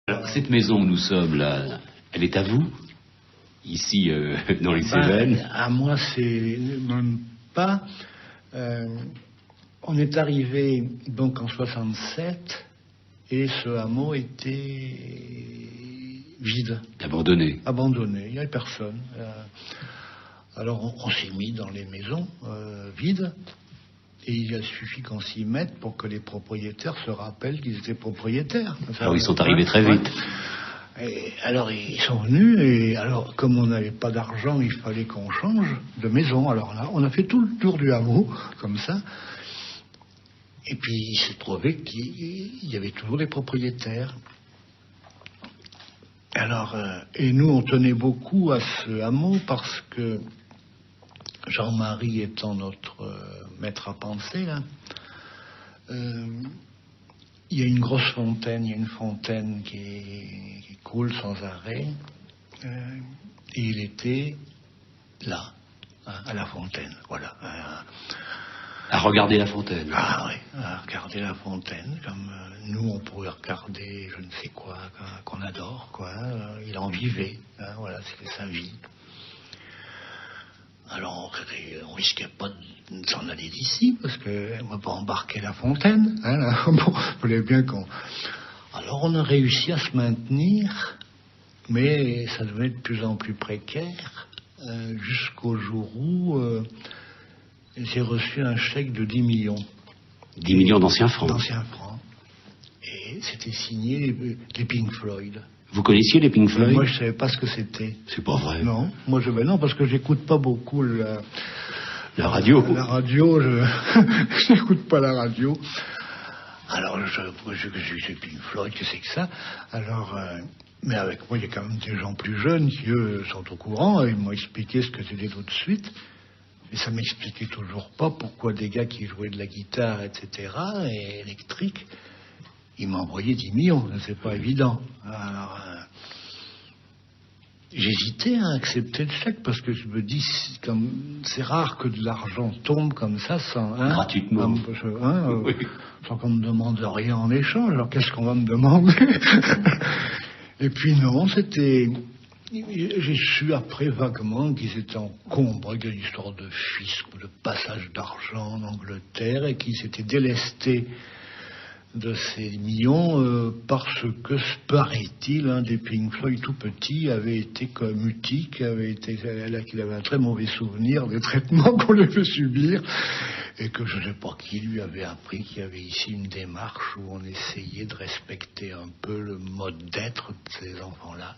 Alors, cette maison où nous sommes là, elle est à vous? Ici, dans les Cévennes? À moi, c'est même pas. On est arrivé donc en 67 et ce hameau était vide. Abandonné. Abandonné, il n'y avait personne. Alors on s'est mis dans les maisons vides. Et il a suffi qu'on s'y mette pour que les propriétaires se rappellent qu'ils étaient propriétaires. Ah oui, ils sont arrivés très vite. Et alors ils sont venus, et alors comme on n'avait pas d'argent, il fallait qu'on change de maison. Alors là, on a fait tout le tour du hameau, comme ça. Et puis il s'est trouvé qu'il y avait toujours des propriétaires. Alors, et nous on tenait beaucoup à ce hameau parce que Jean-Marie étant notre maître à penser, là, il y a une grosse fontaine, il y a une fontaine qui coule sans arrêt, et il était là, à la fontaine, voilà. À regarder la fontaine. Ah oui, à regarder la fontaine, comme nous on pourrait regarder je ne sais quoi, qu'on adore, quoi. Il en vivait, voilà, c'était sa vie. Alors, on risquait pas de s'en aller d'ici, parce qu'on ne va pas embarquer la fontaine. Bon, il fallait bien qu'on... Alors, on a réussi à se maintenir, mais ça devenait de plus en plus précaire, jusqu'au jour où j'ai reçu un chèque de 10 millions. 10 millions d'anciens francs. D'anciens francs. Et c'était signé les Pink Floyd. Vous connaissiez les Pink Floyd? Moi, je savais pas ce que c'était. C'est pas vrai. Non, moi non, parce que j'écoute pas beaucoup la radio. La radio, je n'écoute pas la radio. Alors, je Pink Floyd, que c'est que ça? Alors, mais avec moi, il y a quand même des gens plus jeunes qui, eux, sont au courant, et ils m'ont expliqué ce que c'était tout de suite. Et ça m'expliquait toujours pas pourquoi des gars qui jouaient de la guitare, etc., et électrique, il m'a envoyé 10 millions, c'est pas évident. Alors, j'hésitais à accepter le chèque parce que je me dis, c'est rare que de l'argent tombe comme ça sans... gratuitement. Oui. Sans qu'on me demande rien en échange. Alors qu'est-ce qu'on va me demander? Et puis non, c'était... J'ai su après vaguement qu'ils étaient encombrés d'une histoire de fisc ou de passage d'argent en Angleterre et qu'ils s'étaient délestés de ces millions parce que, paraît-il, un des Pink Floyd tout petit avait été comme mutique, qu'il avait un très mauvais souvenir des traitements qu'on lui avait fait subir, et que je ne sais pas qui lui avait appris qu'il y avait ici une démarche où on essayait de respecter un peu le mode d'être de ces enfants-là.